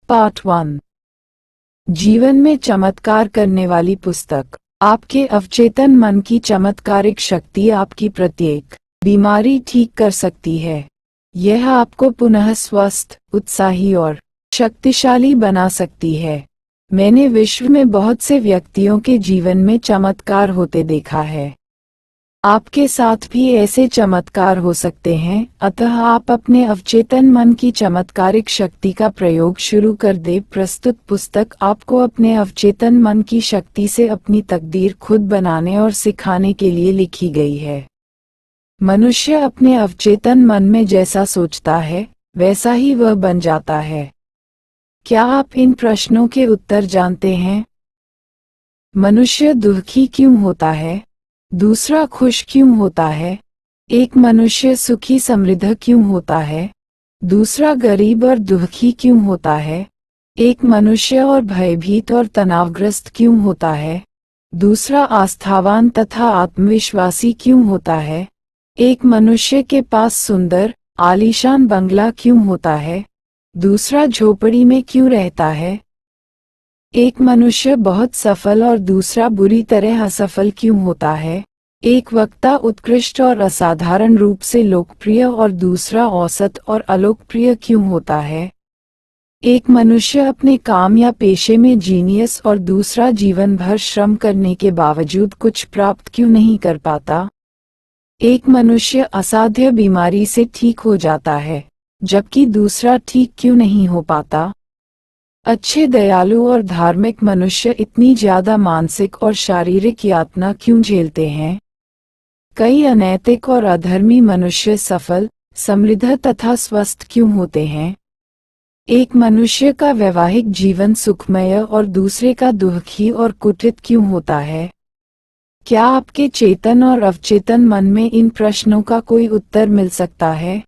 Part 1। जीवन में चमत्कार करने वाली पुस्तक। आपके अवचेतन मन की चमत्कारिक शक्ति आपकी प्रत्येक बीमारी ठीक कर सकती है। यह आपको पुनः स्वस्थ, उत्साही और शक्तिशाली बना सकती है। मैंने विश्व में बहुत से व्यक्तियों के जीवन में चमत्कार होते देखा है। आपके साथ भी ऐसे चमत्कार हो सकते हैं, अतः आप अपने अवचेतन मन की चमत्कारिक शक्ति का प्रयोग शुरू कर दें। प्रस्तुत पुस्तक आपको अपने अवचेतन मन की शक्ति से अपनी तकदीर खुद बनाने और सिखाने के लिए लिखी गई है। मनुष्य अपने अवचेतन मन में जैसा सोचता है, वैसा ही वह बन जाता है। क्या आप इन प्रश्नों के उत्तर जानते हैं? मनुष्य दुखी क्यों होता है? दूसरा खुश क्यों होता है? एक मनुष्य सुखी समृद्ध क्यों होता है? दूसरा गरीब और दुखी क्यों होता है? एक मनुष्य और भयभीत और तनावग्रस्त क्यों होता है? दूसरा आस्थावान तथा आत्मविश्वासी क्यों होता है? एक मनुष्य के पास सुंदर, आलीशान बंगला क्यों होता है? दूसरा झोपड़ी में क्यों रहता है? एक मनुष्य बहुत सफल और दूसरा बुरी तरह असफल क्यों होता है? एक वक्ता उत्कृष्ट और असाधारण रूप से लोकप्रिय और दूसरा औसत और अलोकप्रिय क्यों होता है? एक मनुष्य अपने काम या पेशे में जीनियस और दूसरा जीवन भर श्रम करने के बावजूद कुछ प्राप्त क्यों नहीं कर पाता? एक मनुष्य असाध्य बीमारी से ठीक हो जाता है, जबकि दूसरा ठीक क्यों नहीं हो पाता? अच्छे, दयालु और धार्मिक मनुष्य इतनी ज्यादा मानसिक और शारीरिक यातना क्यों झेलते हैं? कई अनैतिक और अधर्मी मनुष्य सफल, समृद्ध तथा स्वस्थ क्यों होते हैं? एक मनुष्य का वैवाहिक जीवन सुखमय और दूसरे का दुखी और कुटित क्यों होता है? क्या आपके चेतन और अवचेतन मन में इन प्रश्नों का कोई उत्तर मिल सकता है?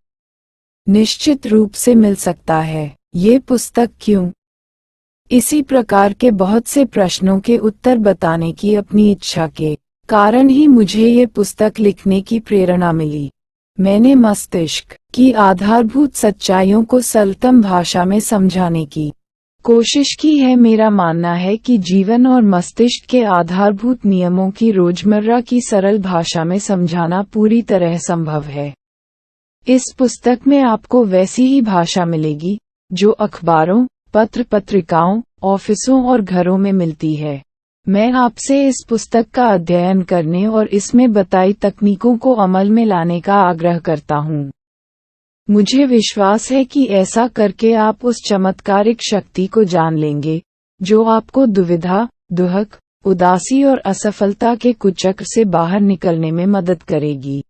निश्चित रूप से मिल सकता है। ये पुस्तक क्यों? इसी प्रकार के बहुत से प्रश्नों के उत्तर बताने की अपनी इच्छा के कारण ही मुझे ये पुस्तक लिखने की प्रेरणा मिली। मैंने मस्तिष्क की आधारभूत सच्चाइयों को सरलतम भाषा में समझाने की कोशिश की है। मेरा मानना है कि जीवन और मस्तिष्क के आधारभूत नियमों की रोजमर्रा की सरल भाषा में समझाना पूरी तरह संभव है। इस पुस्तक में आपको वैसी ही भाषा मिलेगी जो अखबारों, पत्र पत्रिकाओं, ऑफिसों और घरों में मिलती है। मैं आपसे इस पुस्तक का अध्ययन करने और इसमें बताई तकनीकों को अमल में लाने का आग्रह करता हूँ। मुझे विश्वास है कि ऐसा करके आप उस चमत्कारिक शक्ति को जान लेंगे जो आपको दुविधा, दुहक, उदासी और असफलता के कुचक्र से बाहर निकलने में मदद करेगी।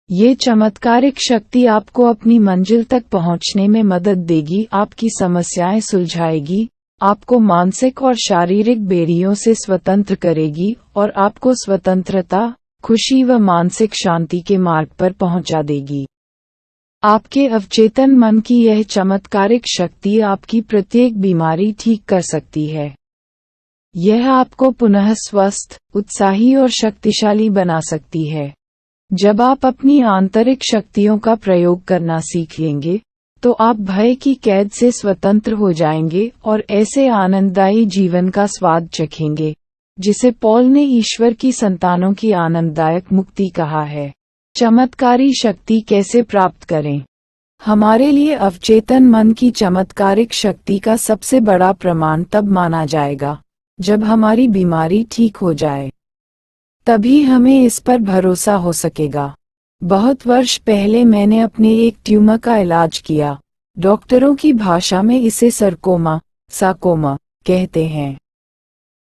ये चमत्कारिक शक्ति आपको अपनी मंजिल तक पहुंचने में मदद देगी, आपकी समस्याएं सुलझाएगी, आपको मानसिक और शारीरिक बेड़ियों से स्वतंत्र करेगी और आपको स्वतंत्रता, खुशी व मानसिक शांति के मार्ग पर पहुंचा देगी। आपके अवचेतन मन की यह चमत्कारिक शक्ति आपकी प्रत्येक बीमारी ठीक कर सकती है। यह आपको पुनः स्वस्थ, उत्साही और शक्तिशाली बना सकती है। जब आप अपनी आंतरिक शक्तियों का प्रयोग करना सीख लेंगे, तो आप भय की कैद से स्वतंत्र हो जाएंगे और ऐसे आनंददायी जीवन का स्वाद चखेंगे, जिसे पॉल ने ईश्वर की संतानों की आनंददायक मुक्ति कहा है। चमत्कारी शक्ति कैसे प्राप्त करें? हमारे लिए अवचेतन मन की चमत्कारिक शक्ति का सबसे बड़ा प्रमाण तब माना जाएगा जब हमारी बीमारी ठीक हो जाए। तभी हमें इस पर भरोसा हो सकेगा। बहुत वर्ष पहले मैंने अपने एक ट्यूमर का इलाज किया। डॉक्टरों की भाषा में इसे सार्कोमा कहते हैं।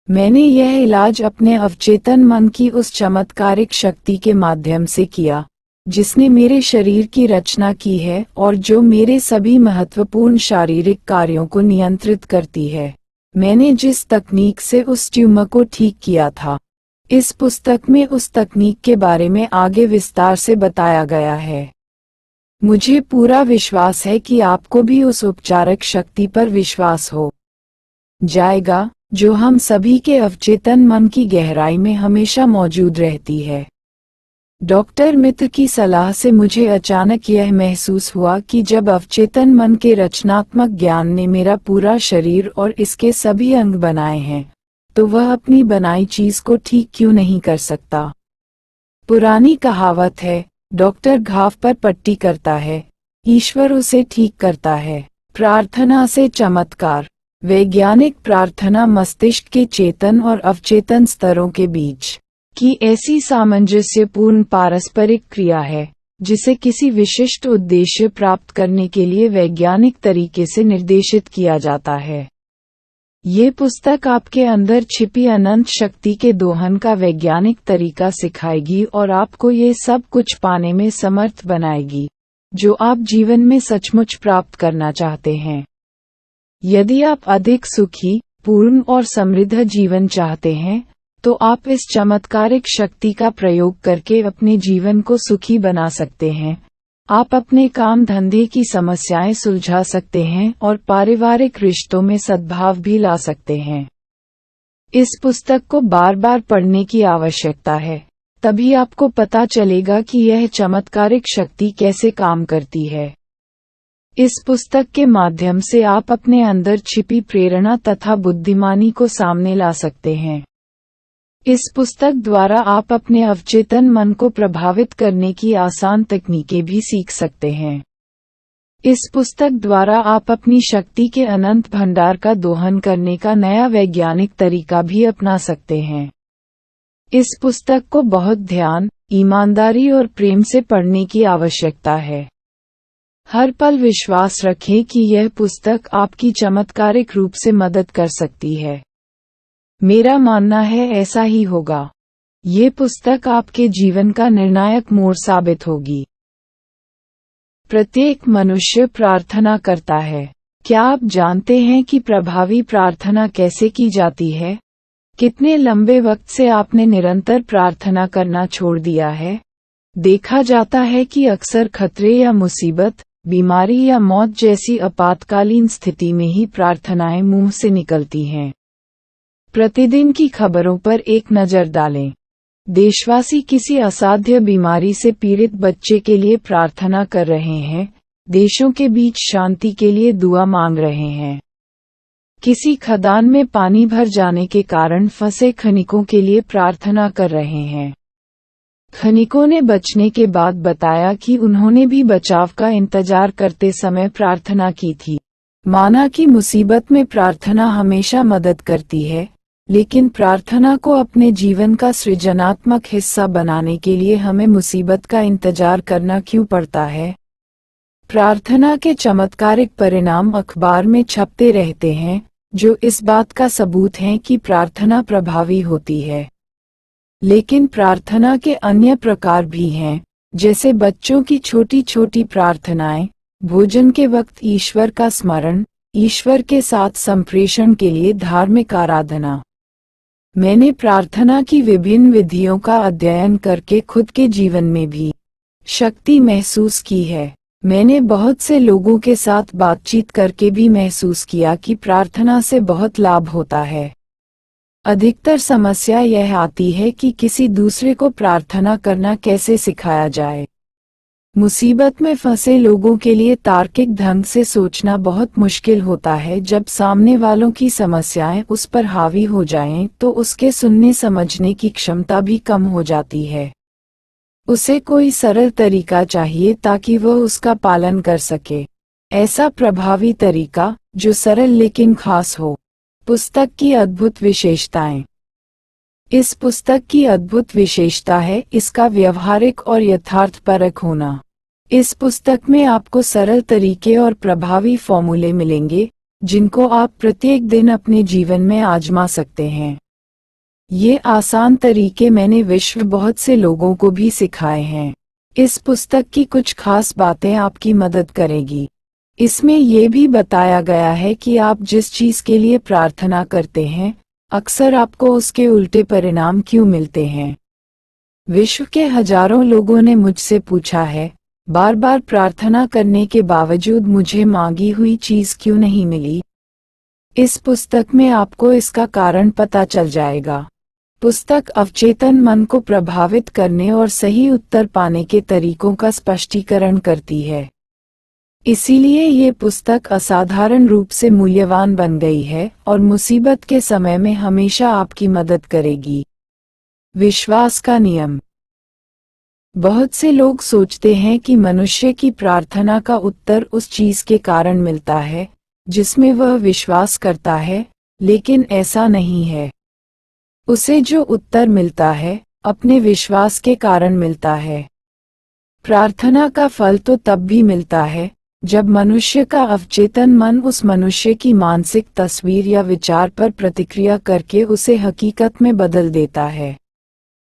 मैंने यह इलाज अपने अवचेतन मन की उस चमत्कारिक शक्ति के माध्यम से किया जिसने मेरे शरीर की रचना की है और जो मेरे सभी महत्वपूर्ण शारीरिक कार्यों को नियंत्रित करती है। मैंने जिस तकनीक से उस ट्यूमर को ठीक किया था, इस पुस्तक में उस तकनीक के बारे में आगे विस्तार से बताया गया है। मुझे पूरा विश्वास है कि आपको भी उस उपचारक शक्ति पर विश्वास हो जाएगा जो हम सभी के अवचेतन मन की गहराई में हमेशा मौजूद रहती है। डॉक्टर मित्र की सलाह से मुझे अचानक यह महसूस हुआ कि जब अवचेतन मन के रचनात्मक ज्ञान ने मेरा पूरा शरीर और इसके सभी अंग बनाए हैं, तो वह अपनी बनाई चीज को ठीक क्यों नहीं कर सकता। पुरानी कहावत है, डॉक्टर घाव पर पट्टी करता है, ईश्वर उसे ठीक करता है। प्रार्थना से चमत्कार। वैज्ञानिक प्रार्थना मस्तिष्क के चेतन और अवचेतन स्तरों के बीच की ऐसी सामंजस्यपूर्ण पारस्परिक क्रिया है, जिसे किसी विशिष्ट उद्देश्य प्राप्त करने के लिए वैज्ञानिक तरीके से निर्देशित किया जाता है। ये पुस्तक आपके अंदर छिपी अनंत शक्ति के दोहन का वैज्ञानिक तरीका सिखाएगी और आपको ये सब कुछ पाने में समर्थ बनाएगी, जो आप जीवन में सचमुच प्राप्त करना चाहते हैं। यदि आप अधिक सुखी, पूर्ण और समृद्ध जीवन चाहते हैं, तो आप इस चमत्कारिक शक्ति का प्रयोग करके अपने जीवन को सुखी बना सकते हैं। आप अपने काम धंधे की समस्याएं सुलझा सकते हैं और पारिवारिक रिश्तों में सद्भाव भी ला सकते हैं। इस पुस्तक को बार बार पढ़ने की आवश्यकता है, तभी आपको पता चलेगा कि यह चमत्कारिक शक्ति कैसे काम करती है। इस पुस्तक के माध्यम से आप अपने अंदर छिपी प्रेरणा तथा बुद्धिमानी को सामने ला सकते हैं। इस पुस्तक द्वारा आप अपने अवचेतन मन को प्रभावित करने की आसान तकनीकें भी सीख सकते हैं। इस पुस्तक द्वारा आप अपनी शक्ति के अनंत भंडार का दोहन करने का नया वैज्ञानिक तरीका भी अपना सकते हैं। इस पुस्तक को बहुत ध्यान, ईमानदारी और प्रेम से पढ़ने की आवश्यकता है। हर पल विश्वास रखें कि यह पुस्तक आपकी चमत्कारिक रूप से मदद कर सकती है। मेरा मानना है ऐसा ही होगा। ये पुस्तक आपके जीवन का निर्णायक मोड़ साबित होगी। प्रत्येक मनुष्य प्रार्थना करता है। क्या आप जानते हैं कि प्रभावी प्रार्थना कैसे की जाती है? कितने लंबे वक्त से आपने निरंतर प्रार्थना करना छोड़ दिया है? देखा जाता है कि अक्सर खतरे या मुसीबत, बीमारी या मौत जैसी आपातकालीन स्थिति में ही प्रार्थनाएं मुंह से निकलती हैं। प्रतिदिन की खबरों पर एक नज़र डालें। देशवासी किसी असाध्य बीमारी से पीड़ित बच्चे के लिए प्रार्थना कर रहे हैं, देशों के बीच शांति के लिए दुआ मांग रहे हैं। किसी खदान में पानी भर जाने के कारण फंसे खनिकों के लिए प्रार्थना कर रहे हैं। खनिकों ने बचने के बाद बताया कि उन्होंने भी बचाव का इंतजार करते समय प्रार्थना की थी। माना कि मुसीबत में प्रार्थना हमेशा मदद करती है, लेकिन प्रार्थना को अपने जीवन का सृजनात्मक हिस्सा बनाने के लिए हमें मुसीबत का इंतजार करना क्यों पड़ता है? प्रार्थना के चमत्कारिक परिणाम अखबार में छपते रहते हैं, जो इस बात का सबूत हैं कि प्रार्थना प्रभावी होती है। लेकिन प्रार्थना के अन्य प्रकार भी हैं, जैसे बच्चों की छोटी छोटी प्रार्थनाएं, भोजन के वक्त ईश्वर का स्मरण, ईश्वर के साथ संप्रेषण के लिए धार्मिक आराधना। मैंने प्रार्थना की विभिन्न विधियों का अध्ययन करके खुद के जीवन में भी शक्ति महसूस की है। मैंने बहुत से लोगों के साथ बातचीत करके भी महसूस किया कि प्रार्थना से बहुत लाभ होता है। अधिकतर समस्या यह आती है कि किसी दूसरे को प्रार्थना करना कैसे सिखाया जाए। मुसीबत में फंसे लोगों के लिए तार्किक ढंग से सोचना बहुत मुश्किल होता है। जब सामने वालों की समस्याएं उस पर हावी हो जाएं, तो उसके सुनने समझने की क्षमता भी कम हो जाती है। उसे कोई सरल तरीका चाहिए ताकि वह उसका पालन कर सके। ऐसा प्रभावी तरीका, जो सरल लेकिन खास हो। पुस्तक की अद्भुत विशेषताएं। इस पुस्तक की अद्भुत विशेषता है इसका व्यवहारिक और यथार्थपरक होना। इस पुस्तक में आपको सरल तरीके और प्रभावी फॉर्मूले मिलेंगे, जिनको आप प्रत्येक दिन अपने जीवन में आजमा सकते हैं। ये आसान तरीके मैंने विश्व बहुत से लोगों को भी सिखाए हैं। इस पुस्तक की कुछ खास बातें आपकी मदद करेगी। इसमें ये भी बताया गया है कि आप जिस चीज के लिए प्रार्थना करते हैं, अक्सर आपको उसके उल्टे परिणाम क्यों मिलते हैं। विश्व के हजारों लोगों ने मुझसे पूछा है, बार बार प्रार्थना करने के बावजूद मुझे मांगी हुई चीज क्यों नहीं मिली। इस पुस्तक में आपको इसका कारण पता चल जाएगा। पुस्तक अवचेतन मन को प्रभावित करने और सही उत्तर पाने के तरीकों का स्पष्टीकरण करती है। इसीलिए ये पुस्तक असाधारण रूप से मूल्यवान बन गई है और मुसीबत के समय में हमेशा आपकी मदद करेगी। विश्वास का नियम। बहुत से लोग सोचते हैं कि मनुष्य की प्रार्थना का उत्तर उस चीज के कारण मिलता है जिसमें वह विश्वास करता है, लेकिन ऐसा नहीं है। उसे जो उत्तर मिलता है अपने विश्वास के कारण मिलता है। प्रार्थना का फल तो तब भी मिलता है जब मनुष्य का अवचेतन मन उस मनुष्य की मानसिक तस्वीर या विचार पर प्रतिक्रिया करके उसे हकीकत में बदल देता है।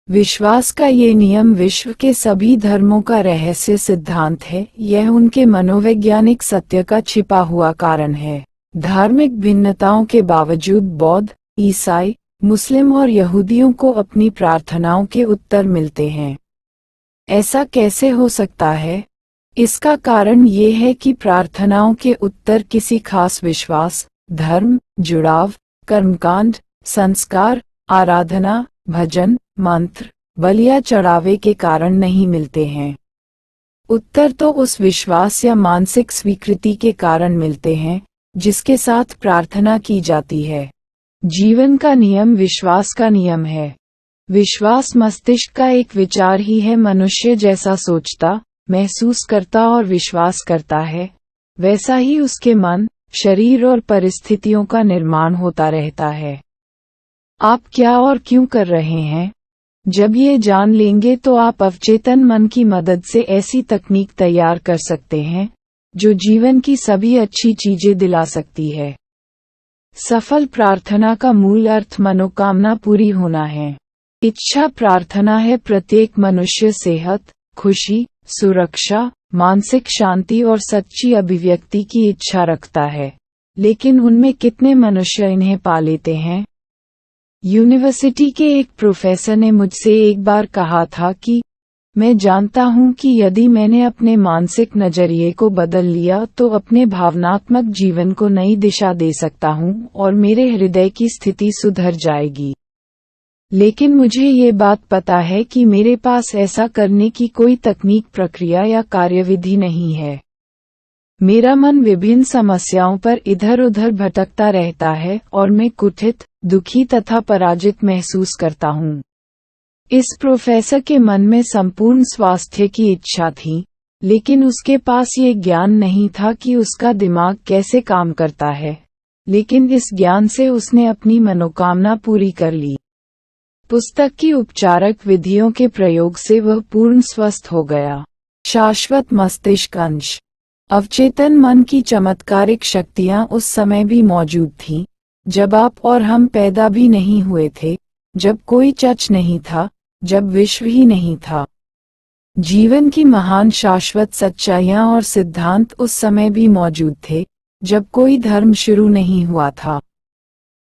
विश्वास का ये नियम विश्व के सभी धर्मों का रहस्य सिद्धांत है। यह उनके मनोवैज्ञानिक सत्य का छिपा हुआ कारण है। धार्मिक भिन्नताओं के बावजूद बौद्ध, ईसाई, मुस्लिम और यहूदियों को अपनी प्रार्थनाओं के उत्तर मिलते हैं। ऐसा कैसे हो सकता है? इसका कारण ये है कि प्रार्थनाओं के उत्तर किसी खास विश्वास, धर्म, जुड़ाव, कर्मकांड, संस्कार, आराधना, भजन, मंत्र, बलिया चढ़ावे के कारण नहीं मिलते हैं। उत्तर तो उस विश्वास या मानसिक स्वीकृति के कारण मिलते हैं जिसके साथ प्रार्थना की जाती है। जीवन का नियम विश्वास का नियम है। विश्वास मस्तिष्क का एक विचार ही है। मनुष्य जैसा सोचता, महसूस करता और विश्वास करता है, वैसा ही उसके मन, शरीर और परिस्थितियों का निर्माण होता रहता है। आप क्या और क्यों कर रहे हैं? जब ये जान लेंगे तो आप अवचेतन मन की मदद से ऐसी तकनीक तैयार कर सकते हैं जो जीवन की सभी अच्छी चीजें दिला सकती है। सफल प्रार्थना का मूल अर्थ मनोकामना पूरी होना है। इच्छा प्रार्थना है। प्रत्येक मनुष्य सेहत, खुशी, सुरक्षा, मानसिक शांति और सच्ची अभिव्यक्ति की इच्छा रखता है, लेकिन उनमें कितने मनुष्य इन्हें पा लेते हैं? यूनिवर्सिटी के एक प्रोफेसर ने मुझसे एक बार कहा था कि मैं जानता हूं कि यदि मैंने अपने मानसिक नजरिए को बदल लिया तो अपने भावनात्मक जीवन को नई दिशा दे सकता हूं और मेरे हृदय की स्थिति सुधर जाएगी। लेकिन मुझे ये बात पता है कि मेरे पास ऐसा करने की कोई तकनीक, प्रक्रिया या कार्यविधि नहीं है। मेरा मन विभिन्न समस्याओं पर इधर उधर भटकता रहता है और मैं कुंठित, दुखी तथा पराजित महसूस करता हूँ। इस प्रोफेसर के मन में संपूर्ण स्वास्थ्य की इच्छा थी, लेकिन उसके पास ये ज्ञान नहीं था कि उसका दिमाग कैसे काम करता है। लेकिन इस ज्ञान से उसने अपनी मनोकामना पूरी कर ली। पुस्तक की उपचारक विधियों के प्रयोग से वह पूर्ण स्वस्थ हो गया। शाश्वत मस्तिष्क अंश। अवचेतन मन की चमत्कारिक शक्तियां उस समय भी मौजूद थीं जब आप और हम पैदा भी नहीं हुए थे, जब कोई चच नहीं था, जब विश्व ही नहीं था। जीवन की महान शाश्वत सच्चाइयां और सिद्धांत उस समय भी मौजूद थे जब कोई धर्म शुरू नहीं हुआ था।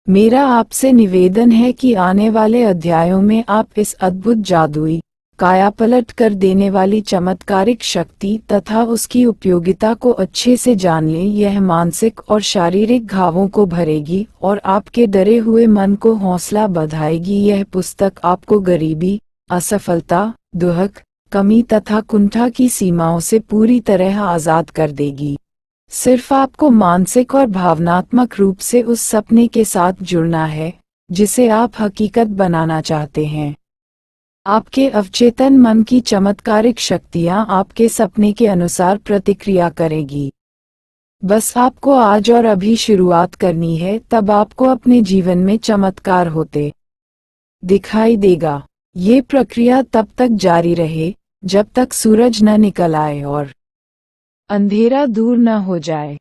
मेरा आपसे निवेदन है कि आने वाले अध्यायों में आप इस अद्भुत जादुई, कायापलट कर देने वाली चमत्कारिक शक्ति तथा उसकी उपयोगिता को अच्छे से जान लें। यह मानसिक और शारीरिक घावों को भरेगी और आपके डरे हुए मन को हौसला बढ़ाएगी। यह पुस्तक आपको गरीबी, असफलता, दुख, कमी तथा कुंठा की सीमाओं से पूरी तरह आजाद कर देगी। सिर्फ आपको मानसिक और भावनात्मक रूप से उस सपने के साथ जुड़ना है जिसे आप हकीकत बनाना चाहते हैं। आपके अवचेतन मन की चमत्कारिक शक्तियां आपके सपने के अनुसार प्रतिक्रिया करेगी। बस आपको आज और अभी शुरुआत करनी है, तब आपको अपने जीवन में चमत्कार होते दिखाई देगा। ये प्रक्रिया तब तक जारी रहे जब तक सूरज न निकल आए और अंधेरा दूर न हो जाए।